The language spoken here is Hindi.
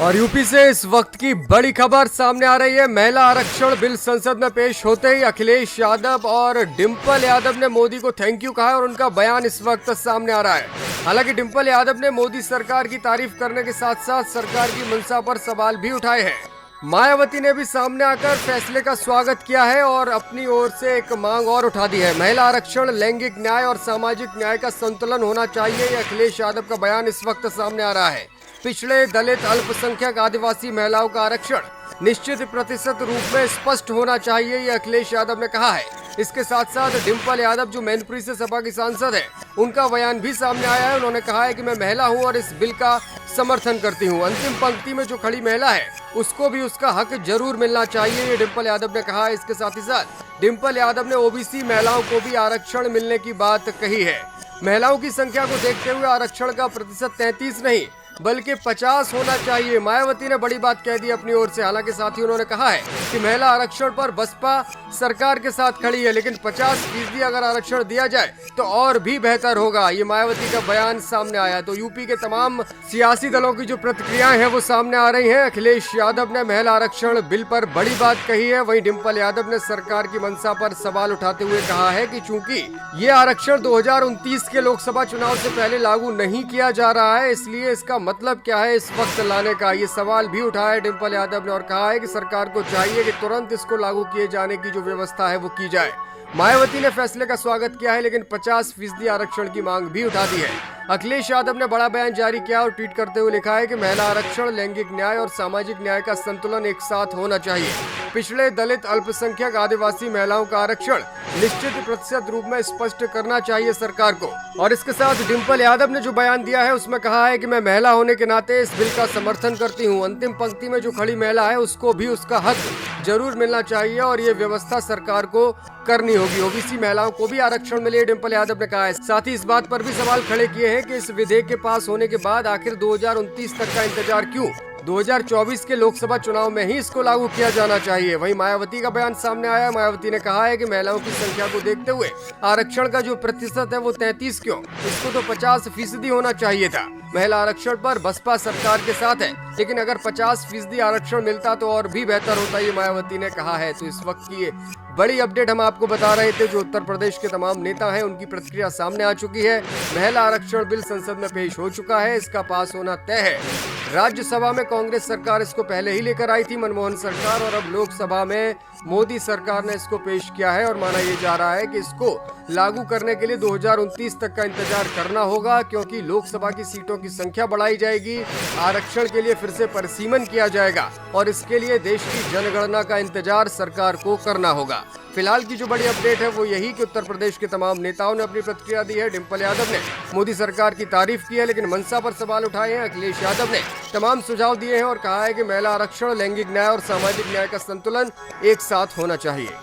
और यूपी से इस वक्त की बड़ी खबर सामने आ रही है। महिला आरक्षण बिल संसद में पेश होते ही अखिलेश यादव और डिंपल यादव ने मोदी को थैंक यू कहा है और उनका बयान इस वक्त सामने आ रहा है। हालांकि डिंपल यादव ने मोदी सरकार की तारीफ करने के साथ साथ सरकार की मंशा पर सवाल भी उठाए हैं। मायावती ने भी सामने आकर फैसले का स्वागत किया है और अपनी ओर से एक मांग और उठा दी है। महिला आरक्षण, लैंगिक न्याय और सामाजिक न्याय का संतुलन होना चाहिए, ये अखिलेश यादव का बयान इस वक्त सामने आ रहा है। पिछड़े, दलित, अल्पसंख्यक, आदिवासी महिलाओं का आरक्षण निश्चित प्रतिशत रूप में स्पष्ट होना चाहिए, ये अखिलेश यादव ने कहा है। इसके साथ साथ डिंपल यादव जो मैनपुरी से सपा की सांसद है, उनका बयान भी सामने आया है। उन्होंने कहा है कि मैं महिला हूं और इस बिल का समर्थन करती हूं। अंतिम पंक्ति में जो खड़ी महिला है उसको भी उसका हक जरूर मिलना चाहिए, ये डिंपल यादव ने कहा है। इसके साथ ही साथ डिंपल यादव ने ओबीसी महिलाओं को भी आरक्षण मिलने की बात कही है। महिलाओं की संख्या को देखते हुए आरक्षण का प्रतिशत 33 नहीं बल्कि 50 होना चाहिए, मायावती ने बड़ी बात कह दी अपनी ओर से। हालांकि साथ ही उन्होंने कहा है कि महिला आरक्षण पर बसपा सरकार के साथ खड़ी है, लेकिन 50% अगर आरक्षण दिया जाए तो और भी बेहतर होगा, ये मायावती का बयान सामने आया। तो यूपी के तमाम सियासी दलों की जो प्रतिक्रियाएं हैं वो सामने आ रही हैं। अखिलेश यादव ने महिला आरक्षण बिल पर बड़ी बात कही है, वहीं डिंपल यादव ने सरकार की मंशा पर सवाल उठाते हुए कहा है कि चूंकि ये आरक्षण 2029 के लोकसभा चुनाव से पहले लागू नहीं किया जा रहा है, इसलिए इसका मतलब क्या है इस वक्त लाने का, ये सवाल भी उठाया है डिंपल यादव ने और कहा है कि सरकार को चाहिए कि तुरंत इसको लागू किए जाने की जो व्यवस्था है वो की जाए। मायावती ने फैसले का स्वागत किया है, लेकिन 50% आरक्षण की मांग भी उठा दी है। अखिलेश यादव ने बड़ा बयान जारी किया और ट्वीट करते हुए लिखा है कि महिला आरक्षण, लैंगिक न्याय और सामाजिक न्याय का संतुलन एक साथ होना चाहिए। पिछड़े, दलित, अल्पसंख्यक, आदिवासी महिलाओं का आरक्षण निश्चित प्रतिशत रूप में स्पष्ट करना चाहिए सरकार को। और इसके साथ डिंपल यादव ने जो बयान दिया है उसमें कहा है कि मैं महिला होने के नाते इस बिल का समर्थन करती हूँ। अंतिम पंक्ति में जो खड़ी महिला है उसको भी उसका हक जरूर मिलना चाहिए और ये व्यवस्था सरकार को करनी होगी। ओबीसी महिलाओं को भी आरक्षण मिले, डिंपल यादव ने कहा है। साथ ही इस बात पर भी सवाल खड़े किए हैं कि इस विधेयक के पास होने के बाद आखिर 2029 तक का इंतजार क्यों? 2024 के लोकसभा चुनाव में ही इसको लागू किया जाना चाहिए। वहीं मायावती का बयान सामने आया। मायावती ने कहा है कि महिलाओं की संख्या को देखते हुए आरक्षण का जो प्रतिशत है वो 33 क्यों, इसको तो 50% होना चाहिए था। महिला आरक्षण पर बसपा सरकार के साथ है, लेकिन अगर 50% आरक्षण मिलता तो और भी बेहतर होता, ये मायावती ने कहा है। तो इस वक्त की ये बड़ी अपडेट हम आपको बता रहे थे। जो उत्तर प्रदेश के तमाम नेता हैं उनकी प्रतिक्रिया सामने आ चुकी है। महिला आरक्षण बिल संसद में पेश हो चुका है, इसका पास होना तय है। राज्यसभा में कांग्रेस सरकार इसको पहले ही लेकर आई थी, मनमोहन सरकार, और अब लोकसभा में मोदी सरकार ने इसको पेश किया है और माना यह जा रहा है कि इसको लागू करने के लिए 2029 तक का इंतजार करना होगा, क्योंकि लोकसभा की सीटों की संख्या बढ़ाई जाएगी, आरक्षण के लिए फिर से परिसीमन किया जाएगा और इसके लिए देश की जनगणना का इंतजार सरकार को करना होगा। फिलहाल की जो बड़ी अपडेट है वो यही कि उत्तर प्रदेश के तमाम नेताओं ने अपनी प्रतिक्रिया दी है। डिंपल यादव ने मोदी सरकार की तारीफ की है, लेकिन मंशा पर सवाल उठाए हैं। अखिलेश यादव ने तमाम सुझाव दिए हैं और कहा है कि महिला आरक्षण, लैंगिक न्याय और सामाजिक न्याय का संतुलन एक साथ होना चाहिए।